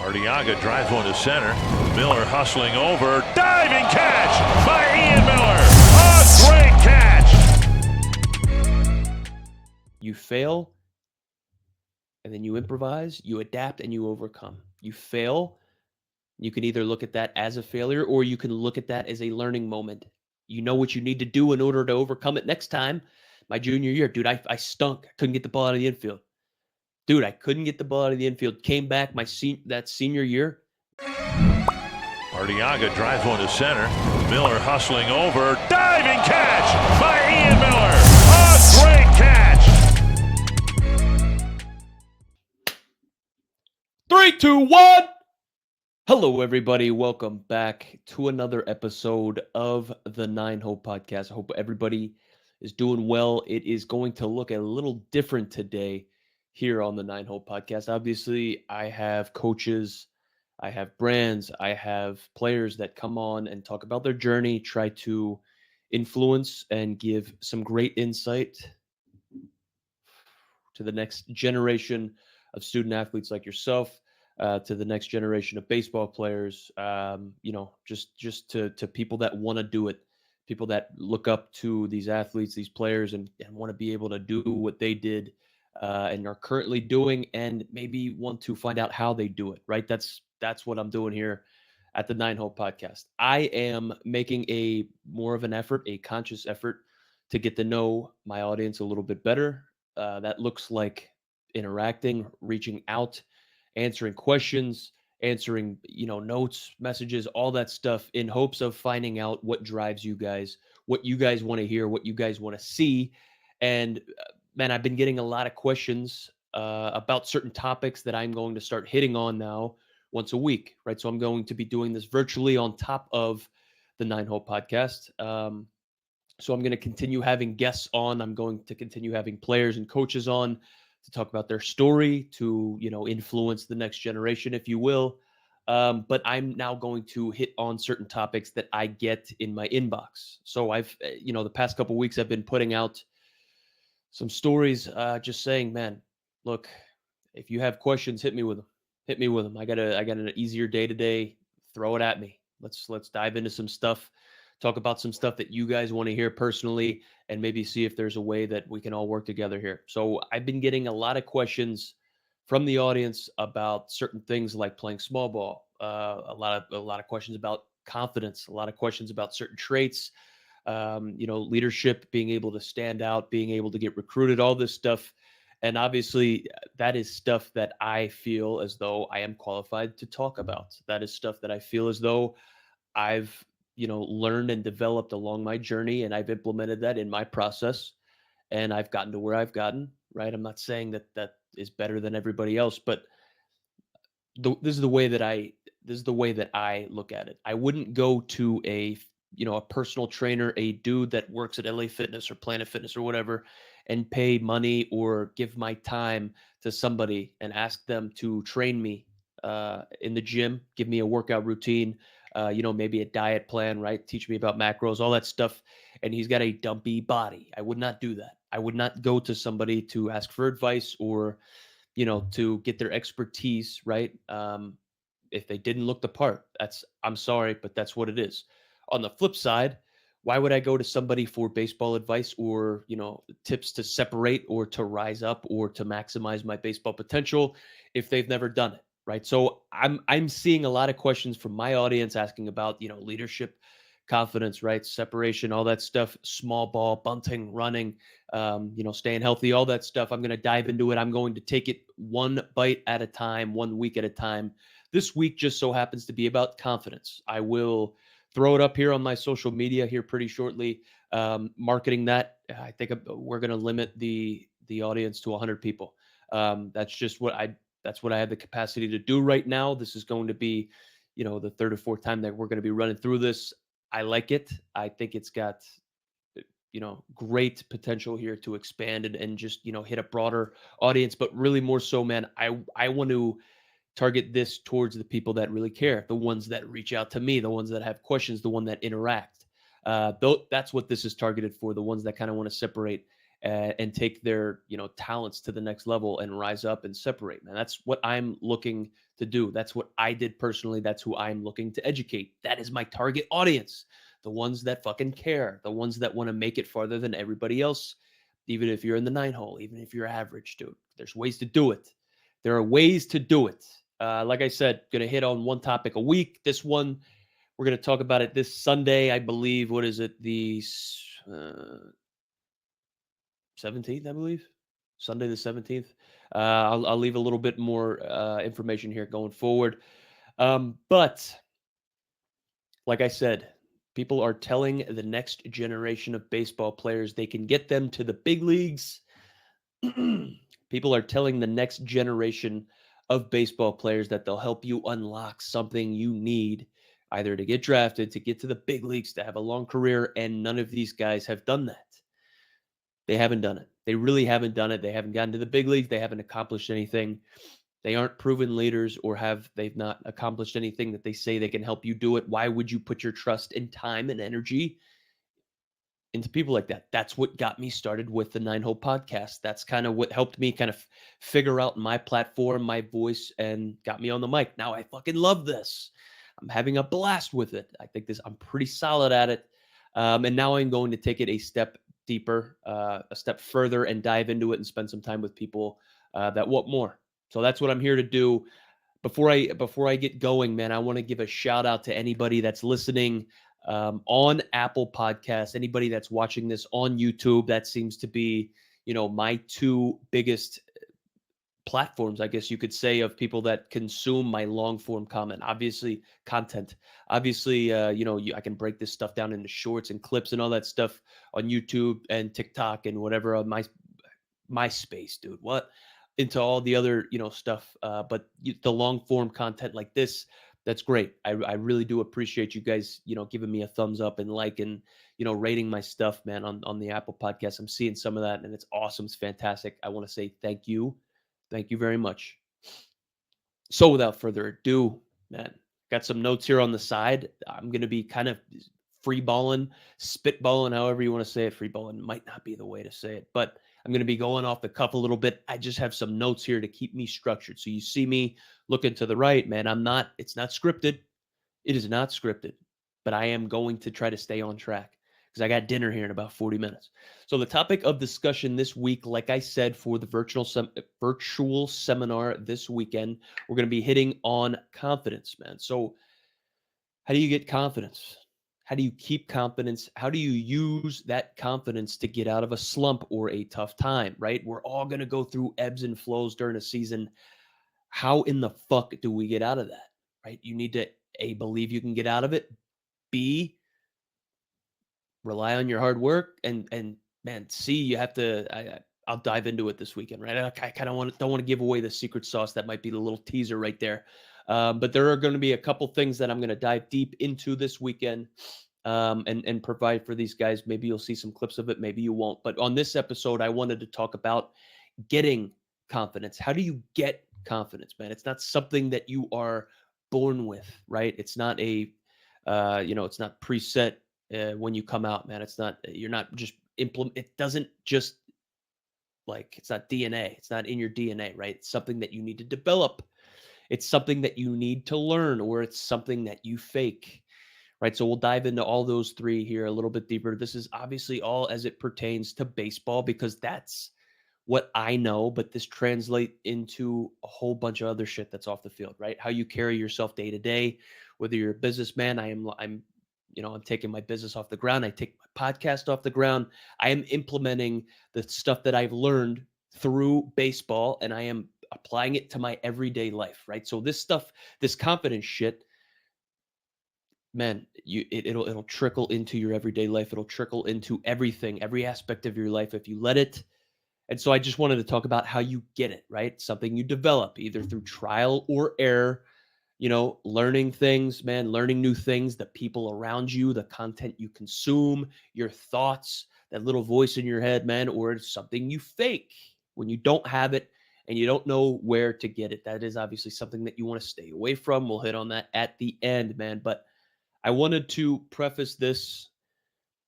Arteaga drives one to center. Miller hustling over. Diving catch by Ian Miller. A great catch. You fail, and then you improvise, you adapt, and you overcome. You fail, you can either look at that as a failure or you can look at that as a learning moment. You know what you need to do in order to overcome it next time. My junior year, dude, I stunk. I couldn't get the ball out of the infield. Dude, I couldn't get the ball out of the infield. Came back that senior year. Arteaga drives one to center. Miller hustling over. Diving catch by Ian Miller. A great catch. 3, 2, 1. Hello, everybody. Welcome back to another episode of the Nine Hole Podcast. I hope everybody is doing well. It is going to look a little different today here on the Nine Hole Podcast. Obviously, I have coaches, I have brands, I have players that come on and talk about their journey, try to influence and give some great insight to the next generation of student athletes like yourself, to the next generation of baseball players, just to people that want to do it, people that look up to these athletes, these players, and want to be able to do what they did and are currently doing, and maybe want to find out how they do it, right? That's what I'm doing here at the Nine Hole Podcast. I am making a more of an effort, a conscious effort to get to know my audience a little bit better. That looks like interacting, reaching out, answering questions, answering, notes, messages, all that stuff in hopes of finding out what drives you guys, what you guys want to hear, what you guys want to see. And man, I've been getting a lot of questions about certain topics that I'm going to start hitting on now once a week, right? So I'm going to be doing this virtually on top of the Nine Hole Podcast. So I'm going to continue having guests on. I'm going to continue having players and coaches on to talk about their story, to, influence the next generation, if you will. But I'm now going to hit on certain topics that I get in my inbox. So I've, the past couple of weeks, I've been putting out some stories, just saying, man, look, if you have questions, hit me with them. Hit me with them. I got an easier day today. Throw it at me. Let's dive into some stuff. Talk about some stuff that you guys want to hear personally, and maybe see if there's a way that we can all work together here. So I've been getting a lot of questions from the audience about certain things like playing small ball. A lot of questions about confidence. A lot of questions about certain traits. Leadership, being able to stand out, being able to get recruited, all this stuff. And obviously, that is stuff that I feel as though I am qualified to talk about. That is stuff that I feel as though I've learned and developed along my journey, and I've implemented that in my process, and I've gotten to where I've gotten, right? I'm not saying that is better than everybody else, but this is the way that I look at it. I wouldn't go to a personal trainer, a dude that works at LA Fitness or Planet Fitness or whatever, and pay money or give my time to somebody and ask them to train me in the gym, give me a workout routine, maybe a diet plan, right? Teach me about macros, all that stuff. And he's got a dumpy body. I would not do that. I would not go to somebody to ask for advice or, to get their expertise, right? If they didn't look the part, I'm sorry, but that's what it is. On the flip side, why would I go to somebody for baseball advice or, tips to separate or to rise up or to maximize my baseball potential if they've never done it? Right. So I'm seeing a lot of questions from my audience asking about, leadership, confidence, right? Separation, all that stuff, small ball, bunting, running, staying healthy, all that stuff. I'm going to dive into it. I'm going to take it one bite at a time, 1 week at a time. This week just so happens to be about confidence. I will throw it up here on my social media here pretty shortly. Marketing that, I think we're going to limit the audience to 100 people. That's just what I have the capacity to do right now. This is going to be, the third or fourth time that we're going to be running through this. I like it. I think it's got, great potential here to expand and just, hit a broader audience. But really more so, man, I want to target this towards the people that really care, the ones that reach out to me, the ones that have questions, the one that interact. That's what this is targeted for, the ones that kind of want to separate and take their, talents to the next level and rise up and separate, man. That's what I'm looking to do. That's what I did personally. That's who I'm looking to educate. That is my target audience. The ones that fucking care, the ones that want to make it farther than everybody else, even if you're in the 9 hole, even if you're average, dude. There's ways to do it. There are ways to do it. Like I said, going to hit on one topic a week. This one, we're going to talk about it this Sunday, I believe. What is it? The 17th, I believe. Sunday the 17th. I'll leave a little bit more information here going forward. But like I said, people are telling the next generation of baseball players they can get them to the big leagues. People are telling the next generation of baseball players that they'll help you unlock something you need either to get drafted, to get to the big leagues, to have a long career, and none of these guys have done that. They haven't done it. They really haven't done it. They haven't gotten to the big leagues. They haven't accomplished anything. They aren't proven leaders, or they've not accomplished anything that they say they can help you do it. Why would you put your trust and time and energy into people like that? That's what got me started with the 9 Hole podcast. That's kind of what helped me kind of figure out my platform, my voice, and got me on the mic. Now I fucking love this. I'm having a blast with it. I think I'm pretty solid at it. And now I'm going to take it a step deeper, a step further, and dive into it and spend some time with people that want more. So that's what I'm here to do. Before I get going, man, I want to give a shout out to anybody that's listening on Apple Podcasts, anybody that's watching this on YouTube. That seems to be, my two biggest platforms, I guess you could say, of people that consume my long form content. Obviously, I can break this stuff down into shorts and clips and all that stuff on YouTube and TikTok and whatever on my space, dude. What? Into all the other, stuff. But the long form content like this, that's great. I really do appreciate you guys, giving me a thumbs up and rating my stuff, man, on the Apple podcast. I'm seeing some of that and it's awesome. It's fantastic. I want to say thank you. Thank you very much. So without further ado, man, got some notes here on the side. I'm going to be kind of freeballing, spitballing, however you want to say it. Freeballing might not be the way to say it, but I'm going to be going off the cuff a little bit. I just have some notes here to keep me structured. So you see me looking to the right, man. It's not scripted. It is not scripted, but I am going to try to stay on track because I got dinner here in about 40 minutes. So the topic of discussion this week, like I said, for the virtual seminar this weekend, we're going to be hitting on confidence, man. So how do you get confidence? How do you keep confidence? How do you use that confidence to get out of a slump or a tough time, right? We're all going to go through ebbs and flows during a season. How in the fuck do we get out of that, right? You need to, A, believe you can get out of it. B, rely on your hard work. And man, C, you have to, I'll dive into it this weekend, right? I kind of don't want to give away the secret sauce. That might be the little teaser right there. But there are going to be a couple things that I'm going to dive deep into this weekend and provide for these guys. Maybe you'll see some clips of it. Maybe you won't. But on this episode, I wanted to talk about getting confidence. How do you get confidence, man? It's not something that you are born with, right? It's not it's not preset when you come out, man. You're not just it doesn't just it's not DNA. It's not in your DNA, right? It's something that you need to develop. It's something that you need to learn, or it's something that you fake, right? So we'll dive into all those three here a little bit deeper. This is obviously all as it pertains to baseball because that's what I know, but this translates into a whole bunch of other shit that's off the field, right? How you carry yourself day to day, whether you're a businessman. I'm taking my business off the ground. I take my podcast off the ground. I am implementing the stuff that I've learned through baseball and I am applying it to my everyday life, right? So this stuff, this confidence shit, man, it'll trickle into your everyday life. It'll trickle into everything, every aspect of your life if you let it. And so I just wanted to talk about how you get it, right? Something you develop either through trial or error, learning things, man, learning new things, the people around you, the content you consume, your thoughts, that little voice in your head, man, or it's something you fake when you don't have it and you don't know where to get it. That is obviously something that you want to stay away from. We'll hit on that at the end, man. But I wanted to preface this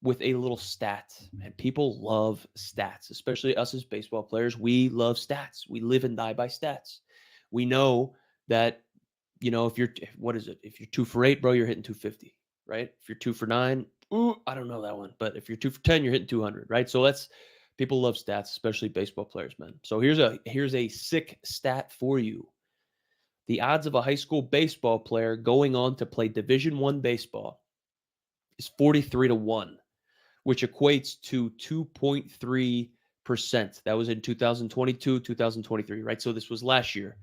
with a little stat. And people love stats, especially us as baseball players. We love stats. We live and die by stats. We know that, if you're, what is it? If you're 2 for 8, bro, you're hitting 250, right? If you're 2 for 9, ooh, I don't know that one. But if you're 2 for 10, you're hitting 200, right? So people love stats, especially baseball players, man. So here's a sick stat for you. The odds of a high school baseball player going on to play Division I baseball is 43-1, which equates to 2.3%. That was in 2022, 2023, right? So this was last year.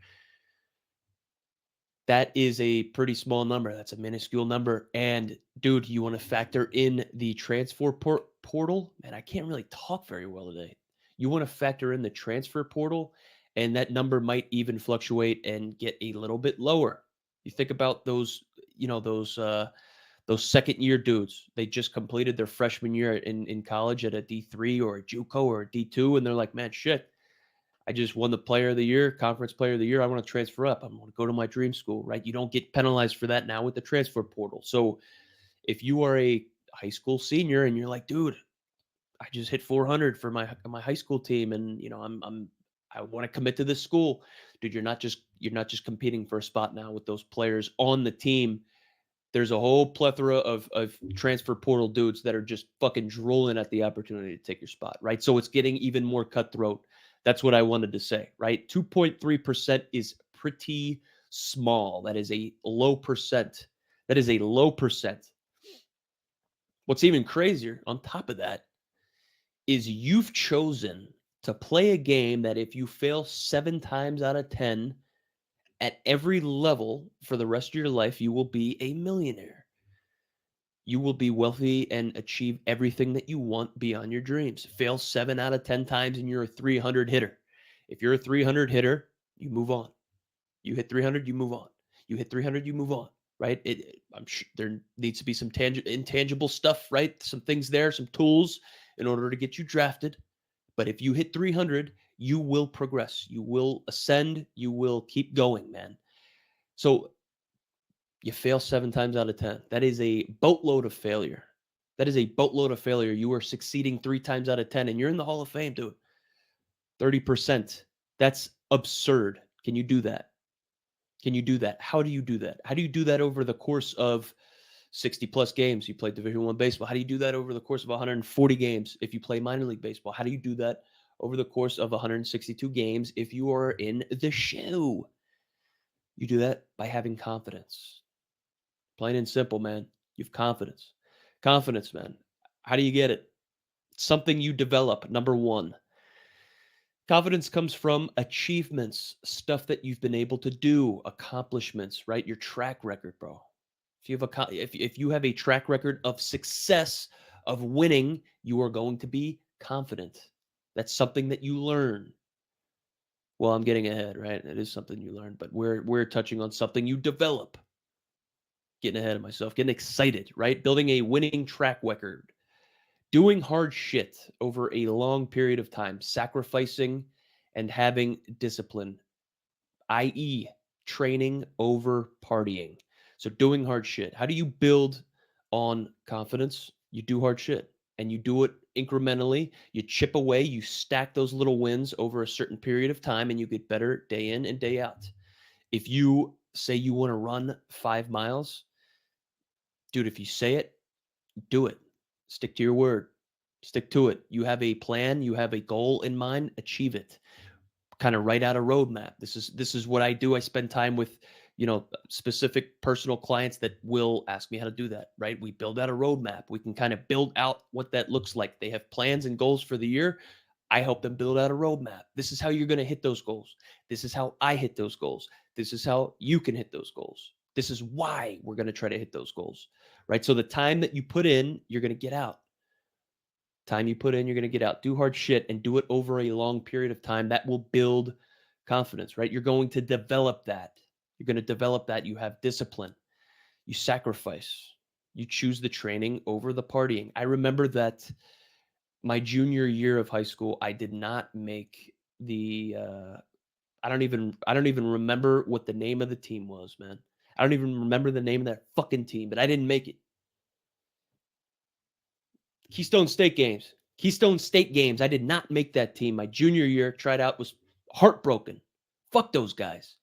That is a pretty small number. That's a minuscule number. And dude, you want to factor in the transfer portal? Man, I can't really talk very well today. You want to factor in the transfer portal, and that number might even fluctuate and get a little bit lower. You think about those, those second year dudes. They just completed their freshman year in college at a D3 or a JUCO or a D2, and they're like, man, shit, I just won the player of the year, conference player of the year. I want to transfer up. I want to go to my dream school, right? You don't get penalized for that now with the transfer portal. So if you are a high school senior and you're like, dude, I just hit 400 for my high school team, and I want to commit to this school, dude. You're not just competing for a spot now with those players on the team. There's a whole plethora of transfer portal dudes that are just fucking drooling at the opportunity to take your spot, right? So it's getting even more cutthroat. That's what I wanted to say, right? 2.3% is pretty small. That is a low percent. That is a low percent. What's even crazier on top of that is you've chosen to play a game that if you fail 7 times out of 10 at every level for the rest of your life, you will be a millionaire. You will be wealthy and achieve everything that you want beyond your dreams. Fail 7 out of 10 times and you're a 300 hitter. If you're a 300 hitter, you move on. You hit 300, you move on. You hit 300, you move on, right? I'm sure there needs to be some intangible stuff, right? Some things there, some tools in order to get you drafted. But if you hit 300, you will progress. You will ascend. You will keep going, man. So you fail 7 times out of 10. That is a boatload of failure. That is a boatload of failure. You are succeeding 3 times out of 10, and you're in the Hall of Fame, dude. 30%. That's absurd. Can you do that? Can you do that? How do you do that? How do you do that over the course of 60 plus games? You play Division I baseball. How do you do that over the course of 140 games if you play minor league baseball? How do you do that over the course of 162 games if you are in the show? You do that by having confidence. Plain and simple, man. You have confidence. Confidence, man. How do you get it? Something you develop. Number one, confidence comes from achievements, stuff that you've been able to do, accomplishments, right? Your track record, bro. If you have a track record of success, of winning, you are going to be confident. That's something that you learn. Well, I'm getting ahead, right? It is something you learn, but we're touching on something you develop. Getting ahead of myself, getting excited, right? Building a winning track record, doing hard shit over a long period of time, sacrificing and having discipline, i.e., training over partying. So, doing hard shit. How do you build on confidence? You do hard shit and you do it incrementally. You chip away, you stack those little wins over a certain period of time, and you get better day in and day out. If you say you want to run 5 miles, dude, if you say it, do it. Stick to your word. Stick to it. You have a plan, you have a goal in mind, achieve it. Kind of write out a roadmap. This is what I do. I spend time with, specific personal clients that will ask me how to do that, right? We build out a roadmap. We can kind of build out what that looks like. They have plans and goals for the year. I help them build out a roadmap. This is how you're going to hit those goals. This is how I hit those goals. This is how you can hit those goals. This is why we're going to try to hit those goals, right? So the time that you put in, you're going to get out. Time you put in, you're going to get out. Do hard shit and do it over a long period of time. That will build confidence, right? You're going to develop that. You're going to develop that. You have discipline. You sacrifice. You choose the training over the partying. I remember that my junior year of high school, I did not make the I don't even remember what the name of the team was, man. I don't even remember the name of that fucking team, but I didn't make it. Keystone State games. Keystone State games. I did not make that team. My junior year, tried out, was heartbroken. Fuck those guys.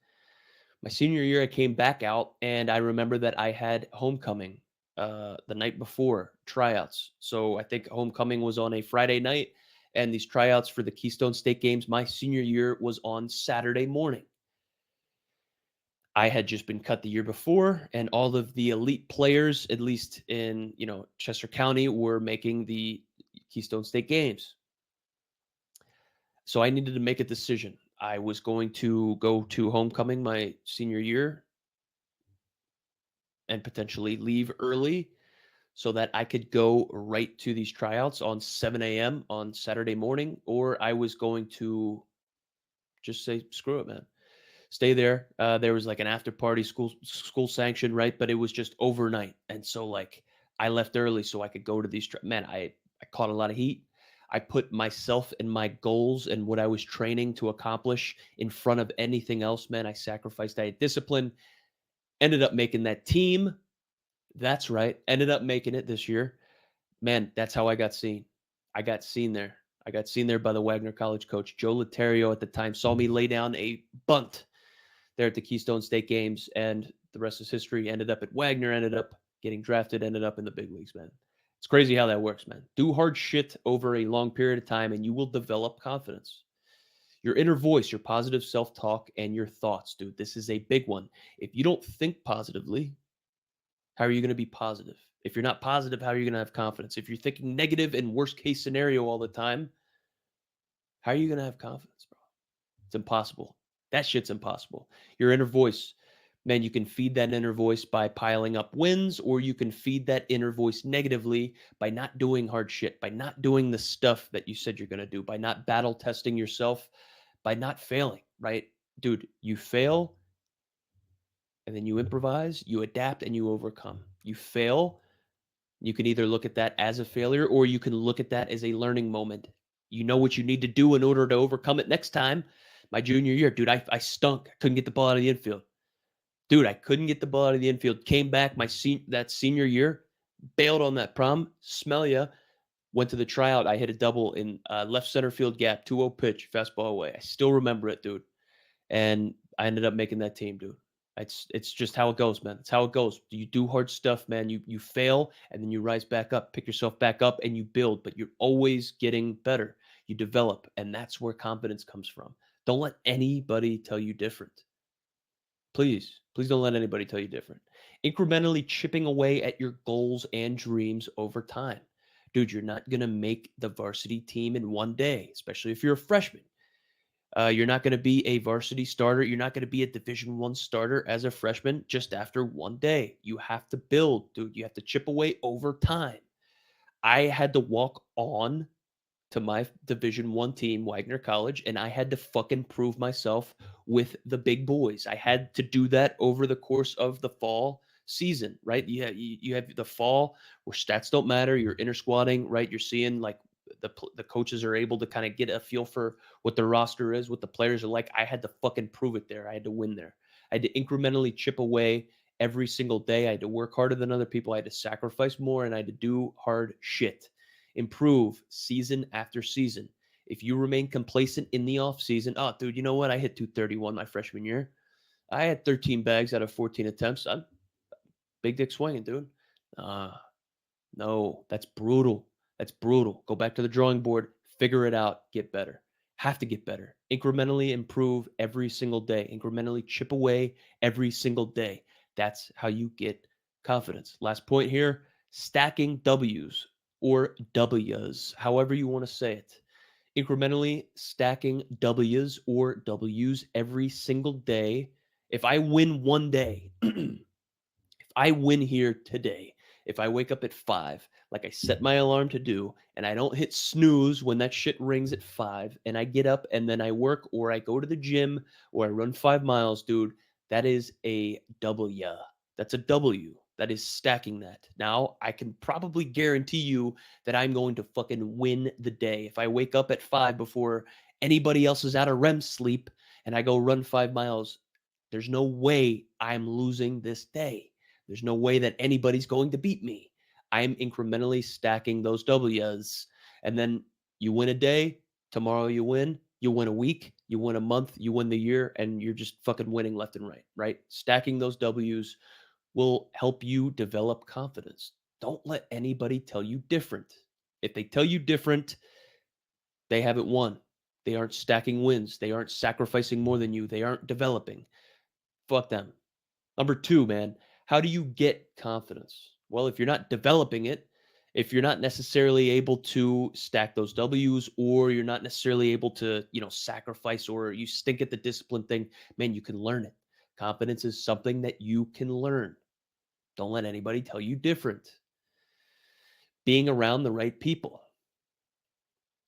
My senior year, I came back out, and I remember that I had homecoming the night before tryouts. So I think homecoming was on a Friday night, and these tryouts for the Keystone State games, my senior year, was on Saturday morning. I had just been cut the year before, and all of the elite players, at least in Chester County, were making the Keystone State games. So I needed to make a decision. I was going to go to homecoming my senior year and potentially leave early so that I could go right to these tryouts on 7 a.m. on Saturday morning, or I was going to just say, screw it, man. Stay there. There was like an after party, school sanction, right? But it was just overnight. And so like I left early so I could go to these man, I caught a lot of heat. I put myself and my goals and what I was training to accomplish in front of anything else, man. I sacrificed. I had discipline, ended up making that team. That's right. Ended up making it this year. Man, that's how I got seen. I got seen there. I got seen there by the Wagner College coach. Joe Laterio at the time saw me lay down a bunt there at the Keystone State games, and the rest is history. Ended up at Wagner, ended up getting drafted, ended up in the big leagues, man. It's crazy how that works, man. Do hard shit over a long period of time, and you will develop confidence. Your inner voice, your positive self-talk, and your thoughts, dude. This is a big one. If you don't think positively, how are you going to be positive? If you're not positive, how are you going to have confidence? If you're thinking negative and worst case scenario all the time, how are you going to have confidence, bro? It's impossible. That shit's impossible. Your inner voice, man, you can feed that inner voice by piling up wins, or you can feed that inner voice negatively by not doing hard shit, by not doing the stuff that you said you're going to do, by not battle testing yourself, by not failing, right? Dude, you fail and then you improvise, you adapt, and you overcome. You fail. You can either look at that as a failure or you can look at that as a learning moment. You know what you need to do in order to overcome it next time. My junior year, dude, I stunk. I couldn't get the ball out of the infield. Dude, I couldn't get the ball out of the infield. Came back that senior year, bailed on that prom. Smell ya. Went to the tryout. I hit a double in left center field gap, 2-0 pitch, fastball away. I still remember it, dude. And I ended up making that team, dude. It's just how it goes, man. It's how it goes. You do hard stuff, man. You fail and then you rise back up, pick yourself back up, and you build. But you're always getting better. You develop, and that's where confidence comes from. Don't let anybody tell you different. Please don't let anybody tell you different. Incrementally chipping away at your goals and dreams over time. Dude, you're not gonna make the varsity team in one day, especially if you're a freshman. You're not going to be a varsity starter. You're not going to be a Division One starter as a freshman just after one day. You have to build, dude. You have to chip away over time. I had to walk on to my Division One team, Wagner College, and I had to fucking prove myself with the big boys. I had to do that over the course of the fall season, right? You have the fall where stats don't matter. You're inter squatting, right? You're seeing like the coaches are able to kind of get a feel for what the roster is, what the players are like. I had to fucking prove it there. I had to win there. I had to incrementally chip away every single day. I had to work harder than other people. I had to sacrifice more, and I had to do hard shit. Improve season after season. If you remain complacent in the offseason, oh, dude, you know what? I hit 231 my freshman year. I had 13 bags out of 14 attempts. I'm big dick swinging, dude. Uh, no, that's brutal. That's brutal. Go back to the drawing board, figure it out, get better. Have to get better. Incrementally improve every single day. Incrementally chip away every single day. That's how you get confidence. Last point here, stacking W's or W's, however you want to say it. Incrementally stacking W's or W's every single day. If I win one day, I win here today, if I wake up at 5, like I set my alarm to do, and I don't hit snooze when that shit rings at 5, and I get up and then I work or I go to the gym or I run 5 miles, dude, that is a W. That's a W. That is stacking that. Now, I can probably guarantee you that I'm going to fucking win the day. If I wake up at 5 before anybody else is out of REM sleep and I go run 5 miles, there's no way I'm losing this day. There's no way that anybody's going to beat me. I'm incrementally stacking those W's. And then you win a day, tomorrow you win a week, you win a month, you win the year, and you're just fucking winning left and right, right? Stacking those W's will help you develop confidence. Don't let anybody tell you different. If they tell you different, they haven't won. They aren't stacking wins. They aren't sacrificing more than you. They aren't developing. Fuck them. Number two, man, how do you get confidence? Well, if you're not developing it, if you're not necessarily able to stack those W's, or you're not necessarily able to, sacrifice, or you stink at the discipline thing, man, you can learn it. Confidence is something that you can learn. Don't let anybody tell you different. Being around the right people,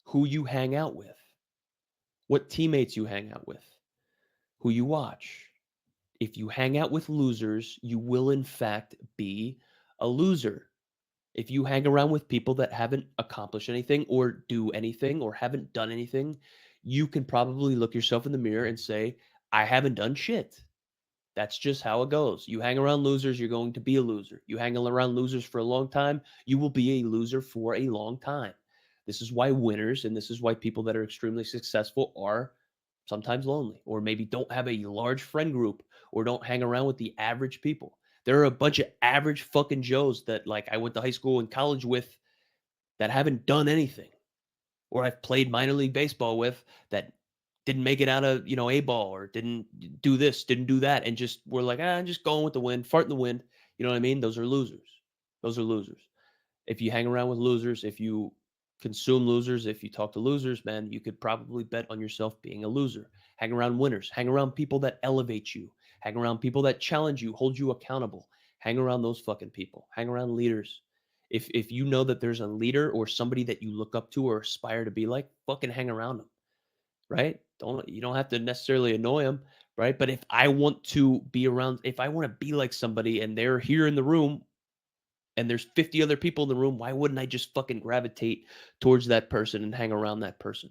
who you hang out with, what teammates you hang out with, who you watch. If you hang out with losers, you will in fact be a loser. If you hang around with people that haven't accomplished anything or do anything or haven't done anything, you can probably look yourself in the mirror and say, I haven't done shit. That's just how it goes. You hang around losers, you're going to be a loser. You hang around losers for a long time, you will be a loser for a long time. This is why winners, and this is why people that are extremely successful are sometimes lonely, or maybe don't have a large friend group, or don't hang around with the average people. There are a bunch of average fucking Joes that like I went to high school and college with that haven't done anything, or I've played minor league baseball with that didn't make it out of, A ball, or didn't do this, didn't do that, and just were like, I'm just going with the wind, fart in the wind. You know what I mean? Those are losers. Those are losers. If you hang around with losers, if you consume losers, if you talk to losers, man, you could probably bet on yourself being a loser. Hang around winners, hang around people that elevate you, hang around people that challenge you, hold you accountable. Hang around those fucking people. Hang around leaders. If you know that there's a leader or somebody that you look up to or aspire to be like, fucking hang around them, right? You don't have to necessarily annoy them, right? But if I want to be around, if I want to be like somebody and they're here in the room and there's 50 other people in the room, why wouldn't I just fucking gravitate towards that person and hang around that person?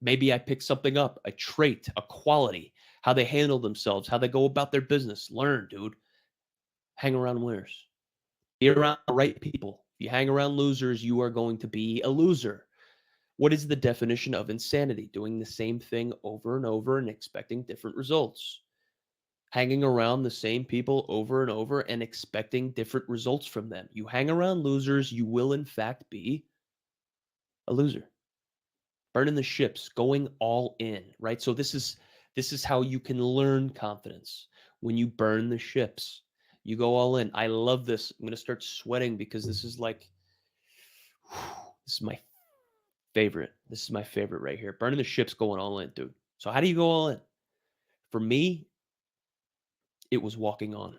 Maybe I pick something up, a trait, a quality, how they handle themselves, how they go about their business. Learn, dude. Hang around winners. Be around the right people. If you hang around losers, you are going to be a loser. What is the definition of insanity? Doing the same thing over and over and expecting different results. Hanging around the same people over and over and expecting different results from them. You hang around losers, you will in fact be a loser. Burning the ships, going all in, right? So this is how you can learn confidence. When you burn the ships, you go all in. I love this. I'm going to start sweating because this is like this is my favorite. This is my favorite right here. Burning the ships, going all in, dude. So how do you go all in? For me, it was walking on.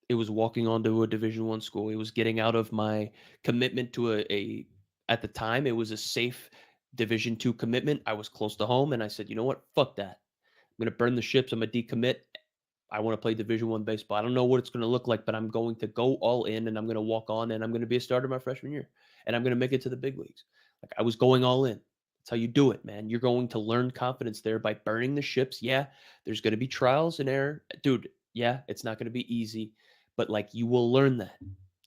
It was walking on to a Division One school. It was getting out of my commitment to a at the time it was a safe Division Two commitment. I was close to home, and I said, you know what? Fuck that. I'm gonna burn the ships. I'm gonna decommit. I want to play Division One baseball. I don't know what it's going to look like, but I'm going to go all in, and I'm going to walk on, and I'm going to be a starter my freshman year, and I'm going to make it to the big leagues. Like I was going all in. That's how you do it, man. You're going to learn confidence there by burning the ships. Yeah, there's going to be trials and error, dude. Yeah, it's not going to be easy, but like you will learn that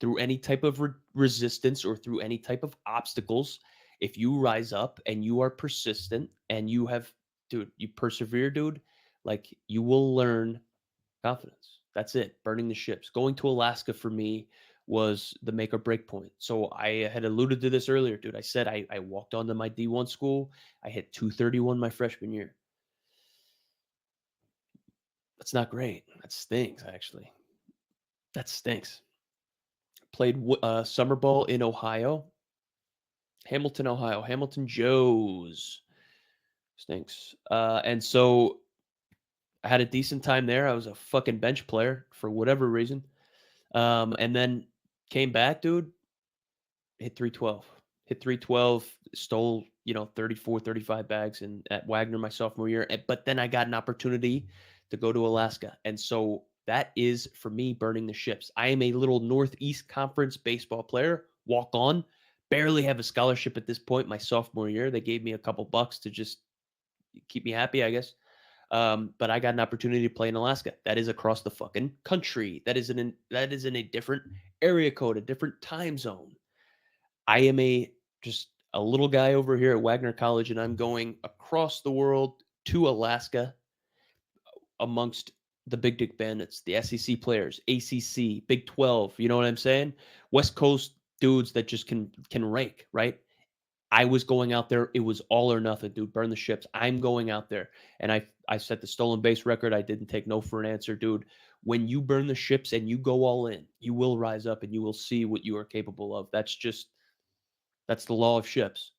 through any type of resistance or through any type of obstacles. If you rise up and you are persistent and you have, dude, you persevere, dude. Like you will learn confidence. That's it. Burning the ships. Going to Alaska for me was the make or break point. So I had alluded to this earlier, dude. I said I walked onto my D1 school. I hit 231 my freshman year. That's not great. That stinks, actually. That stinks. Played summer ball in Ohio, Hamilton, Ohio. Hamilton Joes. Stinks. And so I had a decent time there. I was a fucking bench player for whatever reason. And then came back, dude, hit 312. Hit 312, stole, 34, 35 bags at Wagner my sophomore year. But then I got an opportunity to go to Alaska. And so that is, for me, burning the ships. I am a little Northeast Conference baseball player, walk on, barely have a scholarship at this point my sophomore year. They gave me a couple bucks to just keep me happy, I guess. But I got an opportunity to play in Alaska. That is across the fucking country. That is in a different area code, a different time zone. I am just a little guy over here at Wagner College, and I'm going across the world to Alaska amongst the Big Dick Bandits, the SEC players, ACC, Big 12. You know what I'm saying? West Coast dudes that just can rake, right? I was going out there. It was all or nothing, dude. Burn the ships. I'm going out there, and I set the stolen base record. I didn't take no for an answer, dude. When you burn the ships and you go all in, you will rise up and you will see what you are capable of. That's the law of ships.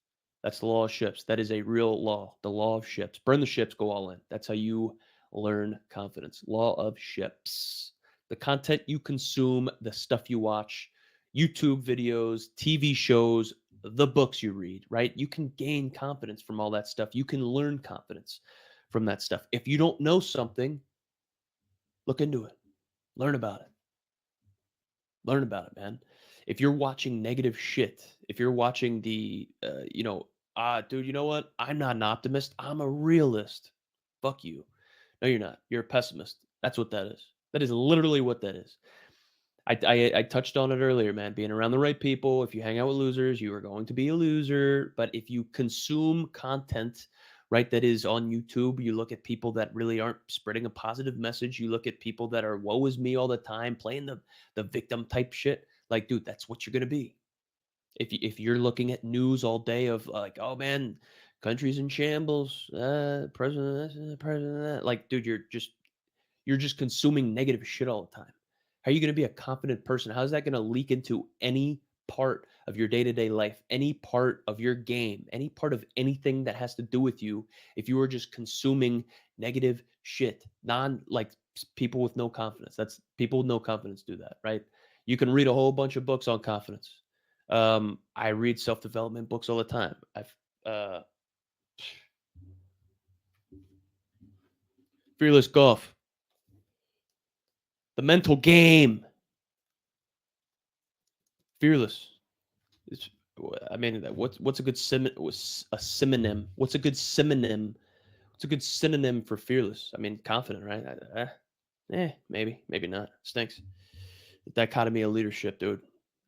That's the law of ships. That is a real law. The law of ships. Burn the ships, go all in. That's how you learn confidence. Law of ships. The content you consume, the stuff you watch, YouTube videos, TV shows, the books you read, right? You can gain confidence from all that stuff. You can learn confidence from that stuff. If you don't know something, look into it. Learn about it. Learn about it, man. If you're watching negative shit, if you're watching dude, you know what? I'm not an optimist. I'm a realist. Fuck you. No, you're not. You're a pessimist. That's what that is. That is literally what that is. I touched on it earlier, man. Being around the right people. If you hang out with losers, you are going to be a loser. But if you consume content, right, that is on YouTube, you look at people that really aren't spreading a positive message. You look at people that are woe is me all the time, playing the victim type shit. Like, dude, that's what you're gonna be. If you're looking at news all day of like, oh man, country's in shambles, president this, president that. Like, dude, you're just consuming negative shit all the time. How are you going to be a confident person? How is that going to leak into any part of your day-to-day life, any part of your game, any part of anything that has to do with you if you are just consuming negative shit? People with no confidence. That's people with no confidence do that, right? You can read a whole bunch of books on confidence. I read self-development books all the time. Uh, Fearless Golf, The Mental Game, Fearless. It's, I mean, what's a good synonym? What's a good synonym? What's a good synonym for fearless? I mean, confident, right? Maybe not. Stinks. The dichotomy of leadership, dude.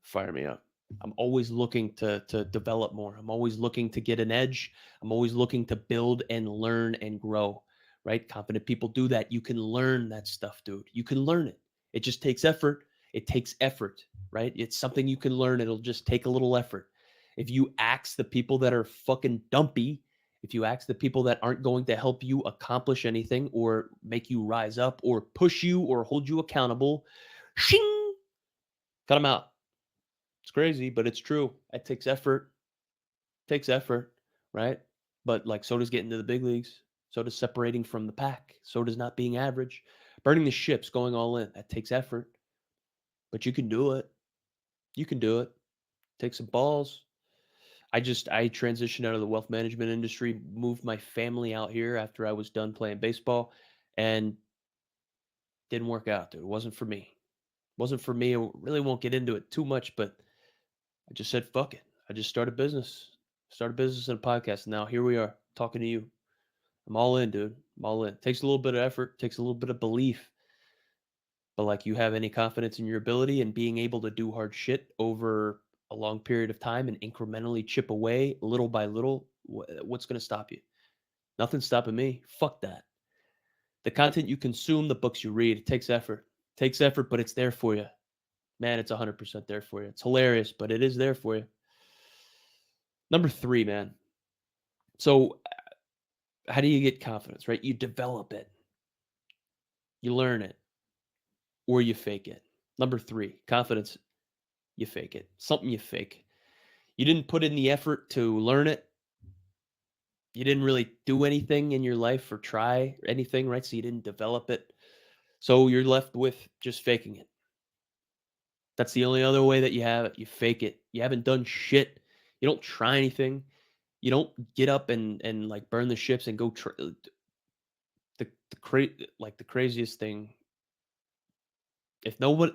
Fire me up. I'm always looking to develop more. I'm always looking to get an edge. I'm always looking to build and learn and grow. Right? Confident people do that. You can learn that stuff, dude. You can learn it. It just takes effort. It takes effort, right? It's something you can learn. It'll just take a little effort. If you ask the people that are fucking dumpy, if you ask the people that aren't going to help you accomplish anything or make you rise up or push you or hold you accountable, shing, cut them out. It's crazy, but it's true. It takes effort. It takes effort, right? But like so does getting to the big leagues. So does separating from the pack. So does not being average. Burning the ships, going all in. That takes effort. But you can do it. You can do it. Take some balls. I transitioned out of the wealth management industry, moved my family out here after I was done playing baseball, and didn't work out, dude. It wasn't for me. It wasn't for me. I really won't get into it too much, but I just said fuck it. I just started business. Started business and a podcast. Now here we are talking to you. I'm all in, dude. I'm all in. Takes a little bit of effort, takes a little bit of belief. But like you have any confidence in your ability and being able to do hard shit over a long period of time and incrementally chip away little by little, what's going to stop you? Nothing's stopping me. Fuck that. The content you consume, the books you read, it takes effort. It takes effort, but it's there for you. Man, it's 100% there for you. It's hilarious, but it is there for you. Number 3, man. So how do you get confidence, right? You develop it. You learn it or you fake it. Number 3, confidence, you fake it. Something you fake. You didn't put in the effort to learn it. You didn't really do anything in your life or try anything, right? So you didn't develop it. So you're left with just faking it. That's the only other way that you have it. You fake it. You haven't done shit. You don't try anything. You don't get up and like burn the ships and go the craziest thing. If no one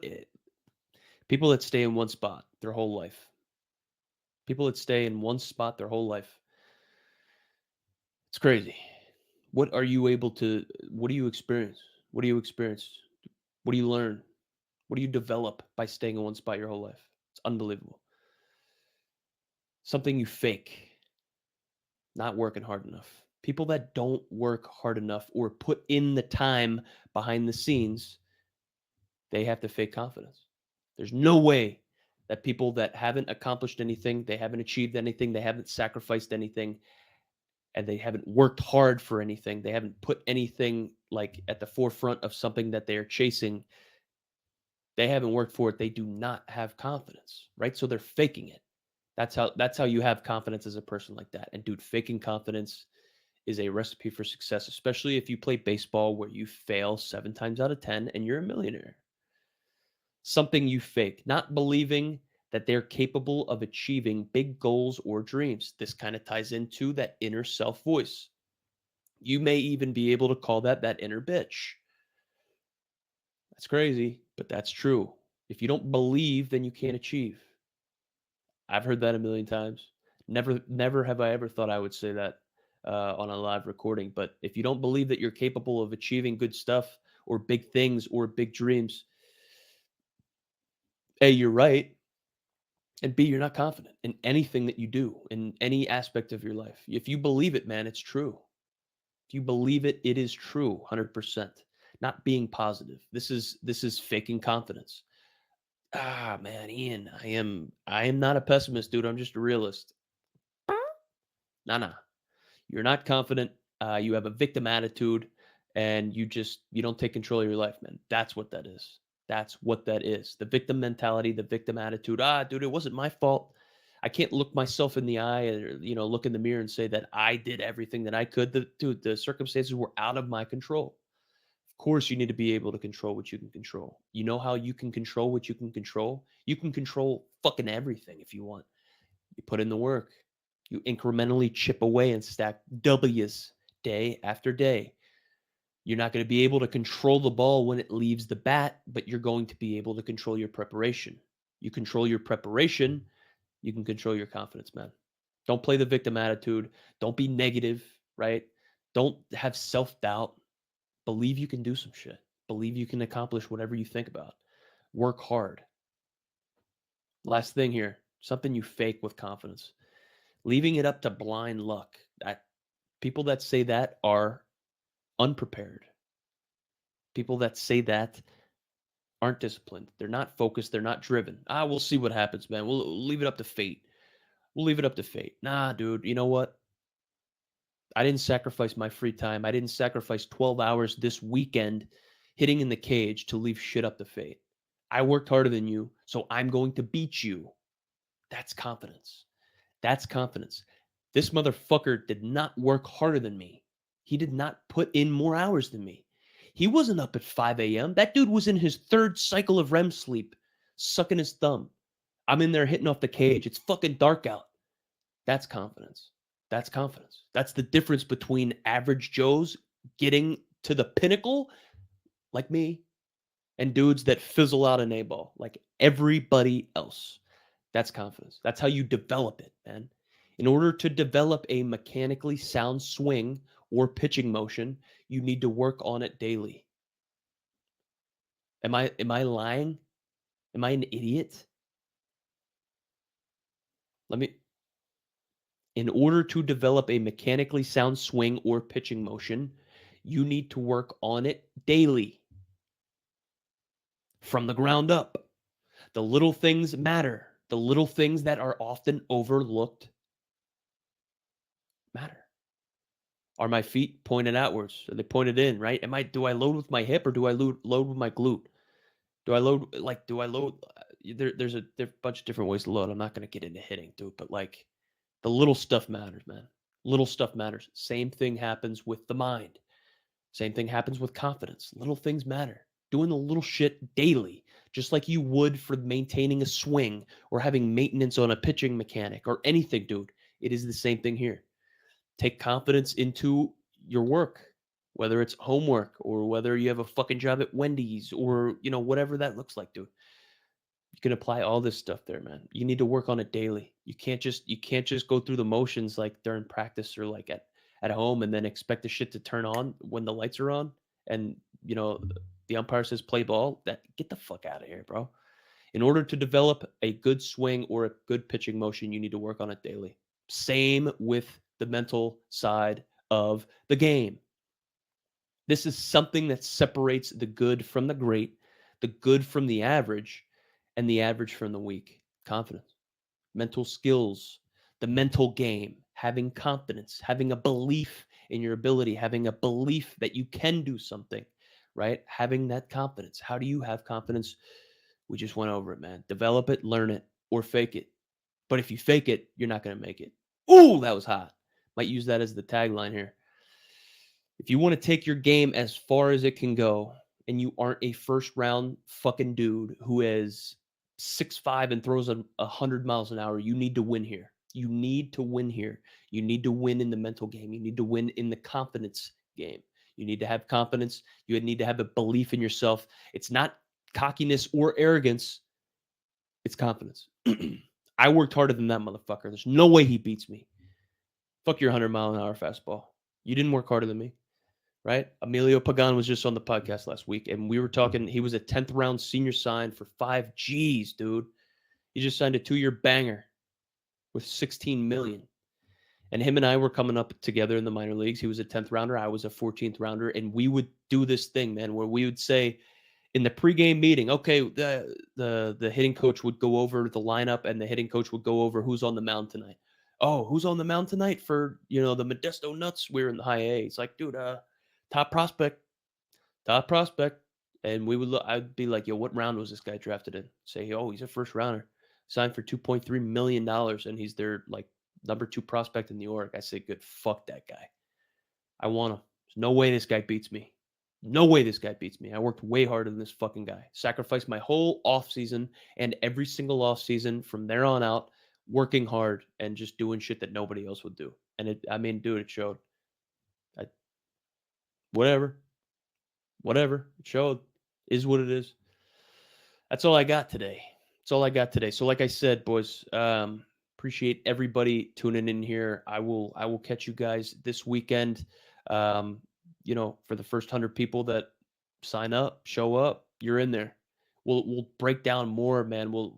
people that stay in one spot their whole life. People that stay in one spot their whole life. It's crazy. What are you able to what do you experience? What do you experience? What do you learn? What do you develop by staying in one spot your whole life? It's unbelievable. Something you fake, not working hard enough. People that don't work hard enough or put in the time behind the scenes, they have to fake confidence. There's no way that people that haven't accomplished anything, they haven't achieved anything, they haven't sacrificed anything, and they haven't worked hard for anything, they haven't put anything like at the forefront of something that they are chasing, they haven't worked for it, they do not have confidence, right? So they're faking it. That's how you have confidence as a person like that. And dude, faking confidence is a recipe for success, especially if you play baseball where you fail 7 times out of 10 and you're a millionaire. Something you fake, not believing that they're capable of achieving big goals or dreams. This kind of ties into that inner self voice. You may even be able to call that inner bitch. That's crazy, but that's true. If you don't believe, then you can't achieve. I've heard that a million times. Never have I ever thought I would say that on a live recording. But if you don't believe that you're capable of achieving good stuff or big things or big dreams, A, you're right. And B, you're not confident in anything that you do, in any aspect of your life. If you believe it, man, it's true. If you believe it, it is true, 100%. Not being positive. This is faking confidence. Ah, man, Ian, I am not a pessimist, dude. I'm just a realist. Nah, nah. You're not confident. You have a victim attitude, and you don't take control of your life, man. That's what that is. That's what that is. The victim mentality, the victim attitude. Ah, dude, it wasn't my fault. I can't look myself in the eye or look in the mirror and say that I did everything that I could. The circumstances were out of my control. Of course, you need to be able to control what you can control. You know how you can control what you can control? You can control fucking everything if you want. You put in the work. You incrementally chip away and stack W's day after day. You're not going to be able to control the ball when it leaves the bat, but you're going to be able to control your preparation. You control your preparation, you can control your confidence, man. Don't play the victim attitude. Don't be negative, right? Don't have self doubt. Believe you can do some shit. Believe you can accomplish whatever you think about. Work hard. Last thing here, something you fake with confidence. Leaving it up to blind luck. That people that say that are unprepared. People that say that aren't disciplined. They're not focused. They're not driven. Ah, we'll see what happens, man. We'll leave it up to fate. We'll leave it up to fate. Nah, dude. You know what? I didn't sacrifice my free time. I didn't sacrifice 12 hours this weekend hitting in the cage to leave shit up to fate. I worked harder than you, so I'm going to beat you. That's confidence. That's confidence. This motherfucker did not work harder than me. He did not put in more hours than me. He wasn't up at 5 a.m. That dude was in his third cycle of REM sleep, sucking his thumb. I'm in there hitting off the cage. It's fucking dark out. That's confidence. That's confidence. That's the difference between average Joes getting to the pinnacle, like me, and dudes that fizzle out an A ball, like everybody else. That's confidence. That's how you develop it, man. In order to develop a mechanically sound swing or pitching motion, you need to work on it daily. Am I lying? Am I an idiot? Let me In order to develop a mechanically sound swing or pitching motion, you need to work on it daily from the ground up. The little things matter. The little things that are often overlooked matter. Are my feet pointed outwards? Are they pointed in, right? Do I load with my hip or do I load with my glute? Do I load there's a bunch of different ways to load. I'm not going to get into hitting, dude, but like the little stuff matters, man. Little stuff matters. Same thing happens with the mind. Same thing happens with confidence. Little things matter. Doing the little shit daily, just like you would for maintaining a swing or having maintenance on a pitching mechanic or anything, dude. It is the same thing here. Take confidence into your work, whether it's homework or whether you have a fucking job at Wendy's or, whatever that looks like, dude. You can apply all this stuff there, man. You need to work on it daily. You can't just go through the motions like during practice or like at home and then expect the shit to turn on when the lights are on and, the umpire says play ball, that get the fuck out of here, bro. In order to develop a good swing or a good pitching motion, you need to work on it daily. Same with the mental side of the game. This is something that separates the good from the great, the good from the average, and the average from the weak. Confidence, mental skills, the mental game, having confidence, having a belief in your ability, having a belief that you can do something, right? Having that confidence. How do you have confidence? We just went over it, man. Develop it, learn it, or fake it. But if you fake it, you're not going to make it. Ooh, that was hot. Might use that as the tagline here. If you want to take your game as far as it can go, and you aren't a first round fucking dude who is 6'5" and throws 100 miles an hour, you need to win here. You need to win here. You need to win in the mental game. You need to win in the confidence game. You need to have confidence. You need to have a belief in yourself. It's not cockiness or arrogance. It's confidence. I worked harder than that motherfucker. There's no way he beats me. Fuck your 100-mile-an-hour fastball. You didn't work harder than me. Right? Emilio Pagan was just on the podcast last week, and we were talking. He was a 10th round senior sign for 5 G's, dude. He just signed a 2-year banger with 16 million. And him and I were coming up together in the minor leagues. He was a 10th rounder. I was a 14th rounder. And we would do this thing, man, where we would say in the pregame meeting, okay, the hitting coach would go over the lineup, and the hitting coach would go over who's on the mound tonight. Oh, who's on the mound tonight for, the Modesto Nuts? We're in the high A. It's like, dude, top prospect. And I'd be like, yo, what round was this guy drafted in? Say, oh, he's a first rounder. Signed for $2.3 million, and he's their number 2 prospect in the org. I say, good, fuck that guy. I want him. There's no way this guy beats me. No way this guy beats me. I worked way harder than this fucking guy. Sacrificed my whole offseason and every single offseason from there on out, working hard and just doing shit that nobody else would do. And dude, it showed. Whatever. It showed. Is what it is. That's all I got today. So like I said, boys, appreciate everybody tuning in here. I will catch you guys this weekend. For the first 100 people that sign up, show up, you're in there. We'll break down more, man. We'll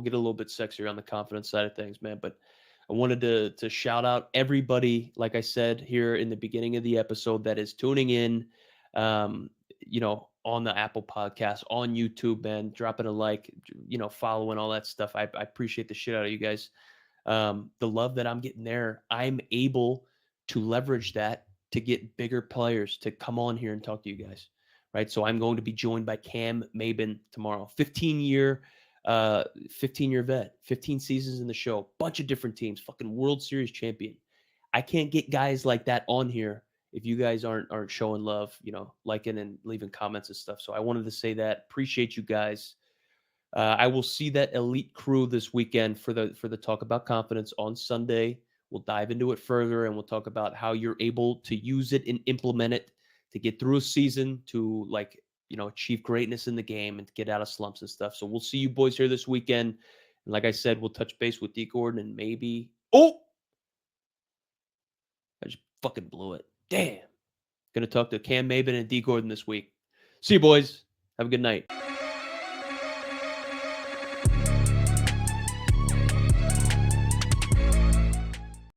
get a little bit sexier on the confidence side of things, man. But I wanted to shout out everybody, like I said here in the beginning of the episode, that is tuning in, on the Apple Podcast, on YouTube, man, dropping a like, following all that stuff. I appreciate the shit out of you guys. The love that I'm getting there, I'm able to leverage that to get bigger players to come on here and talk to you guys, right? So I'm going to be joined by Cam Maben tomorrow, 15-year vet, 15 seasons in the show, bunch of different teams, fucking World Series champion. I can't get guys like that on here if you guys aren't showing love, liking and leaving comments and stuff. So I wanted to say that. Appreciate you guys. I will see that elite crew this weekend for the talk about confidence on Sunday. We'll dive into it further, and we'll talk about how you're able to use it and implement it to get through a season, to achieve greatness in the game and to get out of slumps and stuff. So we'll see you boys here this weekend. And like I said, we'll touch base with D Gordon and maybe. Oh, I just fucking blew it. Damn. Going to talk to Cam Maben and D Gordon this week. See you boys. Have a good night.